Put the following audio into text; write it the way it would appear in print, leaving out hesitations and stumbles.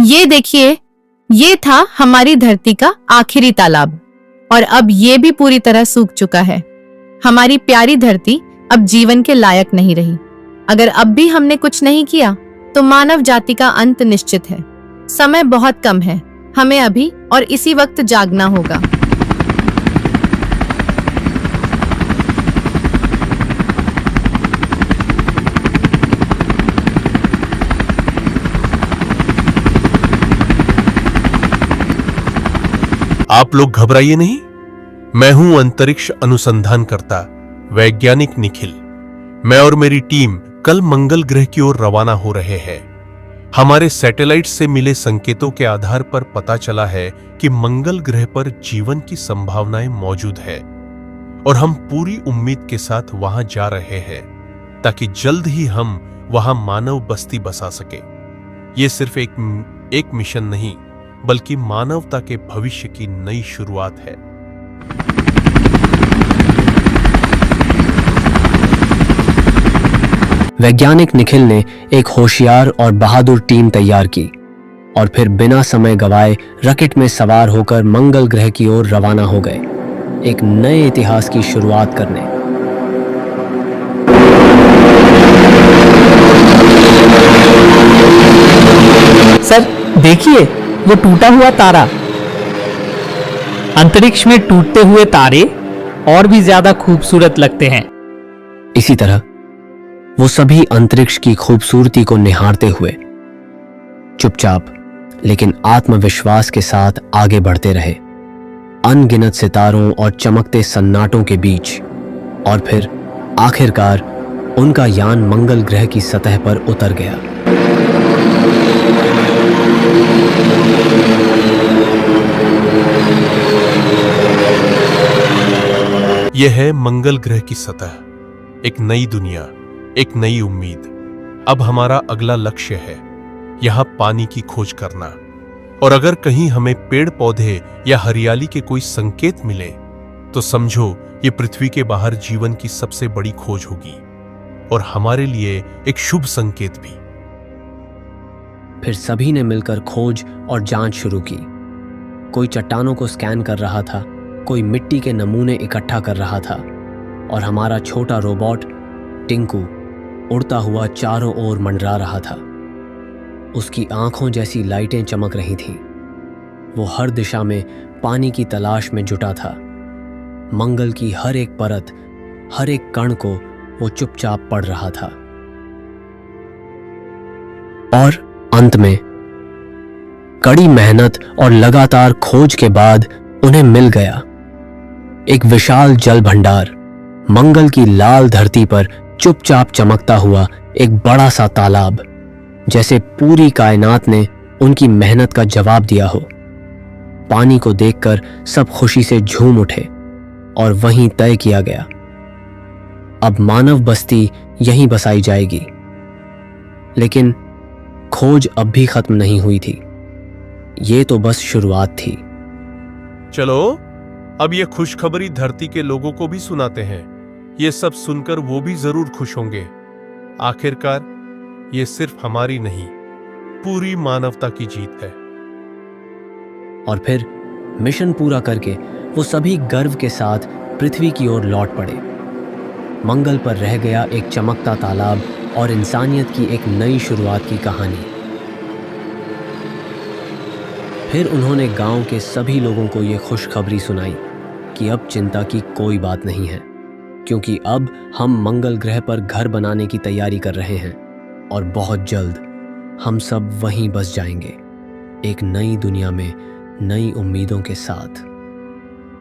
ये देखिए, ये था हमारी धरती का आखिरी तालाब और अब ये भी पूरी तरह सूख चुका है। हमारी प्यारी धरती अब जीवन के लायक नहीं रही। अगर अब भी हमने कुछ नहीं किया तो मानव जाति का अंत निश्चित है। समय बहुत कम है, हमें अभी और इसी वक्त जागना होगा। आप लोग घबराइए नहीं। मैं हूं अंतरिक्ष अनुसंधानकर्ता वैज्ञानिक निखिल। मैं और मेरी टीम कल मंगल ग्रह की ओर रवाना हो रहे हैं। हमारे सैटेलाइट से मिले संकेतों के आधार पर पता चला है कि मंगल ग्रह पर जीवन की संभावनाएं मौजूद है और हम पूरी उम्मीद के साथ वहां जा रहे हैं ताकि जल्द ही हम वहां मानव बस्ती बसा सके। ये सिर्फ एक मिशन नहीं बल्कि मानवता के भविष्य की नई शुरुआत है। वैज्ञानिक निखिल ने एक होशियार और बहादुर टीम तैयार की और फिर बिना समय गवाए रॉकेट में सवार होकर मंगल ग्रह की ओर रवाना हो गए, एक नए इतिहास की शुरुआत करने। सर देखिए, वो टूटा हुआ तारा। अंतरिक्ष में टूटते हुए तारे और भी ज्यादा खूबसूरत लगते हैं। इसी तरह वो सभी अंतरिक्ष की खूबसूरती को निहारते हुए चुपचाप लेकिन आत्मविश्वास के साथ आगे बढ़ते रहे, अनगिनत सितारों और चमकते सन्नाटों के बीच। और फिर आखिरकार उनका यान मंगल ग्रह की सतह पर उतर गया। यह है मंगल ग्रह की सतह, एक नई दुनिया, एक नई उम्मीद। अब हमारा अगला लक्ष्य है यहां पानी की खोज करना। और अगर कहीं हमें पेड़ पौधे या हरियाली के कोई संकेत मिले तो समझो ये पृथ्वी के बाहर जीवन की सबसे बड़ी खोज होगी और हमारे लिए एक शुभ संकेत भी। फिर सभी ने मिलकर खोज और जांच शुरू की। कोई चट्टानों को स्कैन कर रहा था, कोई मिट्टी के नमूने इकट्ठा कर रहा था और हमारा छोटा रोबोट टिंकू उड़ता हुआ चारों ओर मंडरा रहा था। उसकी आंखों जैसी लाइटें चमक रही थीं। वो हर दिशा में पानी की तलाश में जुटा था। मंगल की हर एक परत, हर एक कण को वो चुपचाप पढ़ रहा था। और अंत में कड़ी मेहनत और लगातार खोज के बाद उन्हें मिल गया एक विशाल जल भंडार। मंगल की लाल धरती पर चुपचाप चमकता हुआ एक बड़ा सा तालाब, जैसे पूरी कायनात ने उनकी मेहनत का जवाब दिया हो। पानी को देखकर सब खुशी से झूम उठे और वहीं तय किया गया, अब मानव बस्ती यहीं बसाई जाएगी। लेकिन खोज अब भी खत्म नहीं हुई थी। ये तो बस शुरुआत थी। चलो अब ये खुशखबरी धरती के लोगों को भी सुनाते हैं। ये सब सुनकर वो भी जरूर खुश होंगे। आखिरकार ये सिर्फ हमारी नहीं, पूरी मानवता की जीत है। और फिर मिशन पूरा करके वो सभी गर्व के साथ पृथ्वी की ओर लौट पड़े। मंगल पर रह गया एक चमकता तालाब और इंसानियत की एक नई शुरुआत की कहानी। फिर उन्होंने गांव के सभी लोगों को ये खुशखबरी सुनाई कि अब चिंता की कोई बात नहीं है, क्योंकि अब हम मंगल ग्रह पर घर बनाने की तैयारी कर रहे हैं और बहुत जल्द हम सब वहीं बस जाएंगे, एक नई दुनिया में नई उम्मीदों के साथ।